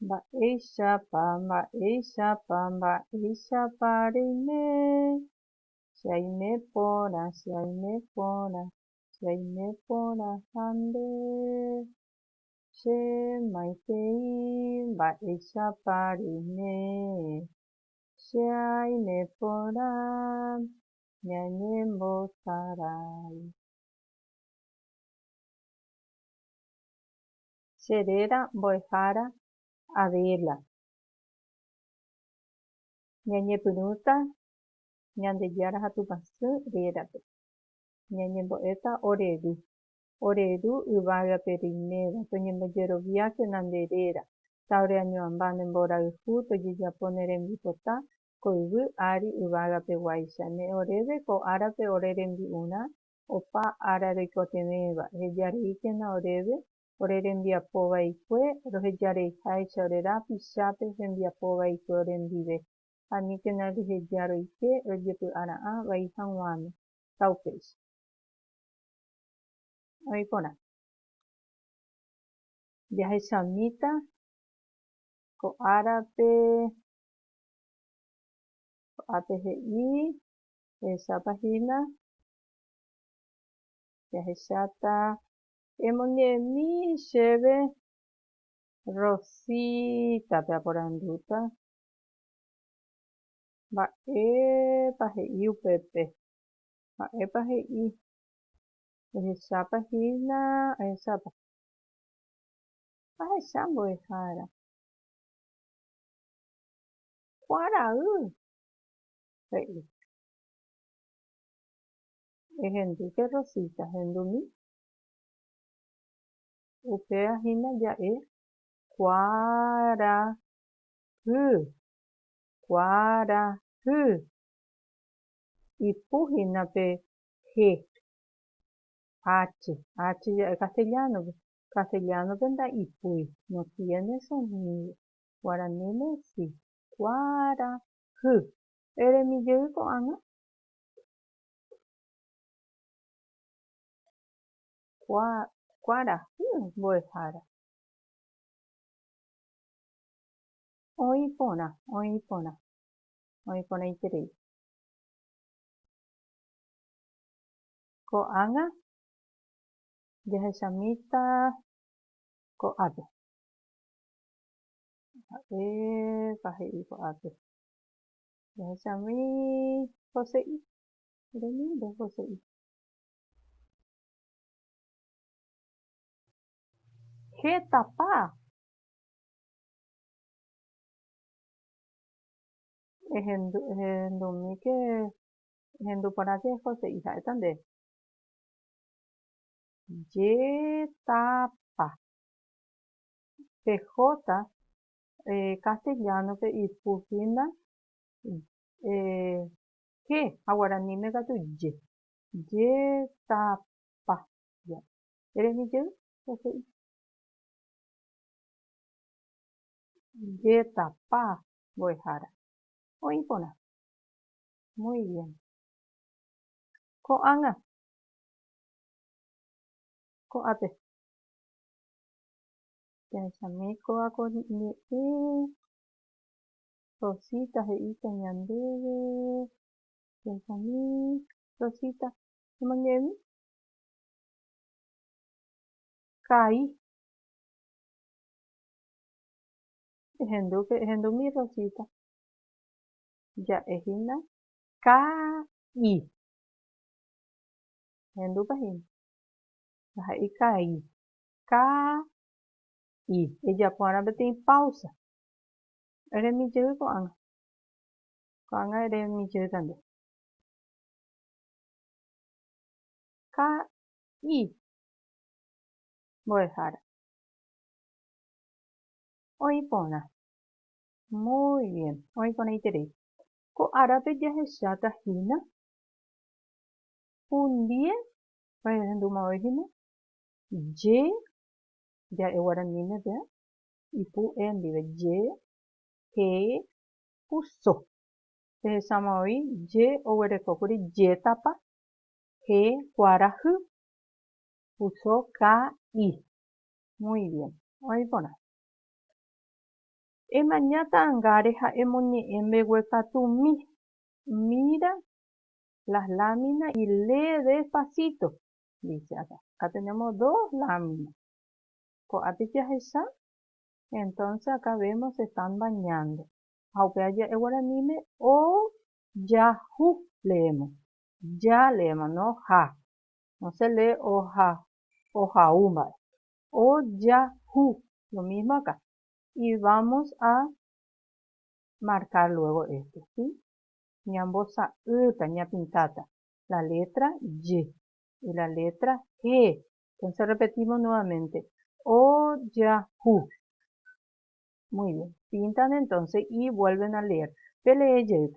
Mba'éichapa reime, cheaime porã hande, che maitei mba'éichapa reime, cheaime porã ñañembosarái. Cheréra mbo'ehára Adéla. Ñañepyrũta Ñandejára ha Tupãsy rérape. Ñañembo'éta oreru yvágape reiméva. Toñembojeroviáke nande réra. Taoreañuãmba nemborayhu tojejapo ne rembipota ko yvy ári yvágapeguáicha. Ne oréve ko árape ore rembi'urã opa ára roikotevẽva. Ehejareíkena oréve ore rembiapovaikue rohejareiháicha ore rapichápe hembiapovaikue orendive. Aníkena reheja roike rojepy'ara'ã vai hag̃uáme taupéicha. Oĩporã. Jahechamíta ko árape he'i jahechapahína jahecháta emoñe'ẽmi chéve Rosítape aporandúta mba'épa he'i upépe ehechápahína ahecha mbo'ehára kuarahy he'i ehendúke Rosita hendumi upévahína ja'e kuarahy ipuhínape H ja'e castellanope ndaipúi no tiene sonido guaraníme sí kuarahy eremijey ko'ág̃a kuarahy mbo'ehára oĩporã iterei ko'ág̃a jahechamíta ko'ápe mba'épa he'i ko'ápe jahechamí hose'i remímbe hose'i hétapa ehendúmike ehenduporãke hose'i ha'éta nde jétapa pj castellanope ipuhína ha guaraníme katu jétapa eremijey hose'i jétapa mbo'ehára oĩporã muy bien ko'ág̃a ko'ápe jahechamí ko'ákoñe'ẽ Rosita he'íta ñandéve jahechamí Rosita emoñe'ẽmi ka'i ehendúmi Rosita ja'ehína ka'i ehendúpahína ndaha'éi ka'i ejapu'arã peteĩ pausa remijey ko'ág̃a remijýta nde ka'i mbo'ehára oĩporã muy bien oĩporã iterei ko árape jahechátahína undie ohendúmavahína je ja'e guaranímepe ipu'e ndive je puso tehechamavoi je oguerekókuri jétapa kuarahy puso ka'i muy bien oĩporã Emañata angare ha'emoñe'ẽ mbeguekatumi. Mira las láminas y lee despacito, dice acá. Acá tenemos dos láminas. Ko'ápe jahecha, entonces acá vemos se están bañando. Aupea guaraníme o yahu leemos. Ya leemos, no ja. No se lee o jauma. O yahu, lo mismo acá. Y vamos a marcar luego esto, ¿sí? Ñambosa ña pintata. La letra Y y la letra G. Entonces repetimos nuevamente. O yahu. Muy bien. Pintan entonces y vuelven a leer. Peleye.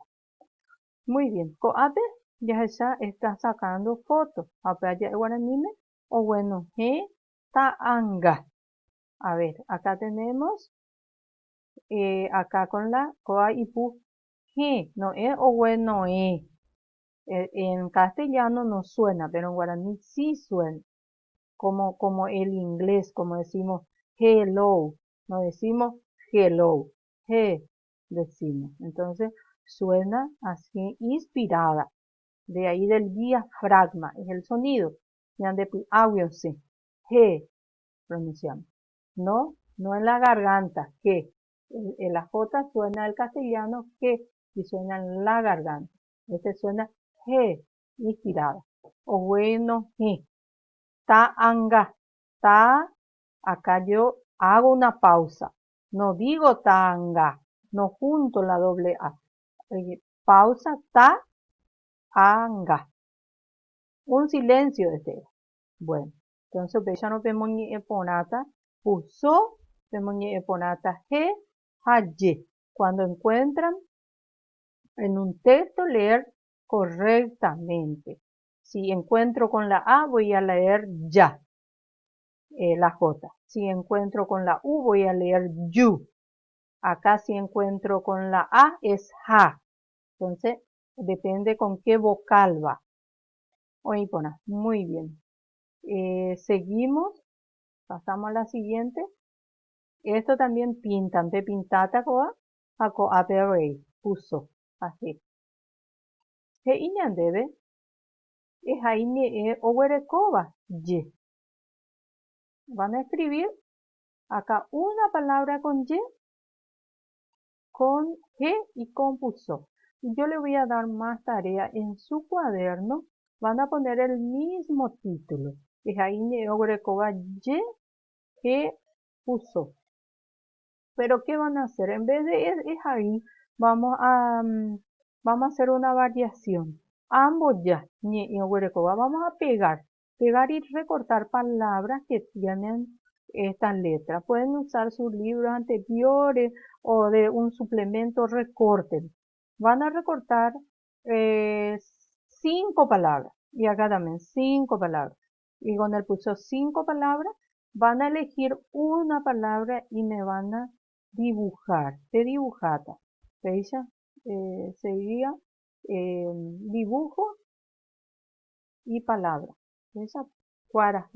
Muy bien. Ko'ápe ya está sacando fotos. Apaya guaranime o bueno, G taanga. A ver, acá tenemos acá con la coa y pu G, no es o bueno en castellano no suena, pero en guaraní sí suena, como el inglés, como decimos hello, no decimos hello, he decimos. Entonces suena así inspirada, de ahí del diafragma, es el sonido, de audio sí, he pronunciamos, no en la garganta, que en la J suena el castellano que y suena en la garganta. Este suena G, inspirada. O bueno, G. Ta anga. Ta, acá yo hago una pausa. No digo tanga, no junto la doble A. Pausa, ta, anga. Un silencio de Bueno, entonces ya no vemos ni eponata. Puso, vemos ni eponata G, haye. Cuando encuentran en un texto leer correctamente. Si encuentro con la A, voy a leer ya, la J. Si encuentro con la U, voy a leer yu. Acá si encuentro con la A, es ja. Entonces, depende con qué vocal va. Oipona, muy bien. Seguimos, pasamos a la siguiente. Esto también pintan, de pintata coa, a rey, puso, así. ¿Qué iñan debe? Es ahí owerekova, y. Van a escribir acá una palabra con y, con g y con puso. Y yo le voy a dar más tarea en su cuaderno. Van a poner el mismo título. Es ahí owerekova, y, g, puso. Pero ¿qué van a hacer? En vez de es ahí, vamos a hacer una variación. Ambos ya, vamos a pegar y recortar palabras que tienen estas letras. Pueden usar sus libros anteriores o de un suplemento, recorten. Van a recortar 5 palabras. Y acá también 5 palabras. Y con el puso 5 palabras, van a elegir una palabra y me van a dibujar, de dibujata. ¿Veis? Sería dibujo y palabra. Esa para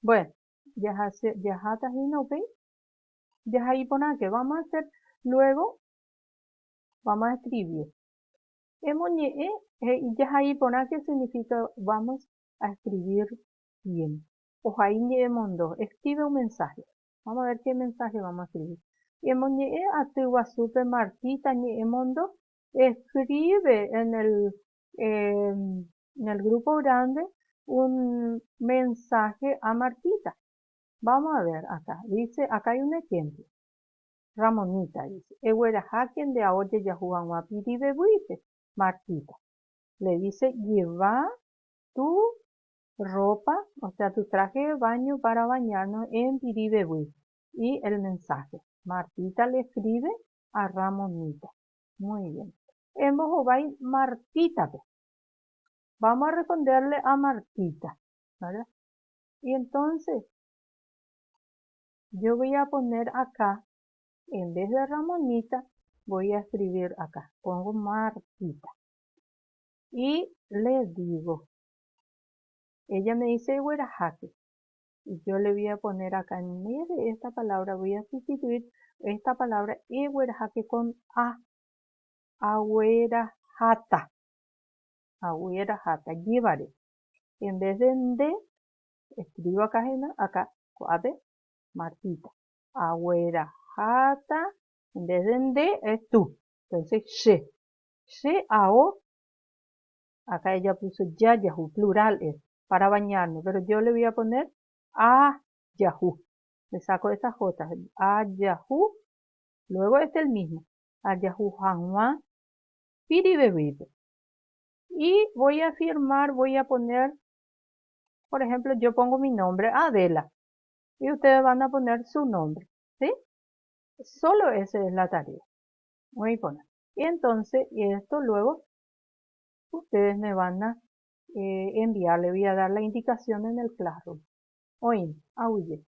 bueno, ya está y no ve, ya ahí poner que vamos a hacer luego, vamos a escribir. Y ya ahí poner que significa vamos a escribir bien. Ojalá mondo, escribe un mensaje. Vamos a ver qué mensaje vamos a escribir. Emoñe a super Martita mondo, escribe en el grupo grande un mensaje a Martita. Vamos a ver acá. Dice, acá hay un ejemplo. Ramonita dice, Eguera Haken de Aoye Yahuan Wapiri Bebuite. Martita. Le dice, lleva tu ropa, o sea, tu traje de baño para bañarnos en Piribebui. Y el mensaje. Martita le escribe a Ramonita. Muy bien. En Bojobay, Martita. Vamos a responderle a Martita. ¿Verdad? Y entonces, yo voy a poner acá, en vez de Ramonita, voy a escribir acá. Pongo Martita. Y le digo, ella me dice Huerajaque. Y yo le voy a poner acá en vez de esta palabra, voy a sustituir esta palabra ewerhake con a. Awerahata. Awerahata. Llevaré. En vez de, escribo acá, acá, coate, Martita. Awerahata. En vez de es tú. Entonces, she. She ao. Acá ella puso ya Yahoo, plural es, para bañarme. Pero yo le voy a poner a Yahoo. Le saco esas J. A Yahoo. Luego es el mismo. A Yahoo Hanwa. Piribebibe. Y voy a firmar, voy a poner, por ejemplo, yo pongo mi nombre, Adela. Y ustedes van a poner su nombre. ¿Sí? Solo esa es la tarea. Voy a poner. Y entonces, esto luego, ustedes me van a enviar. Le voy a dar la indicación en el Classroom. Oin, auye.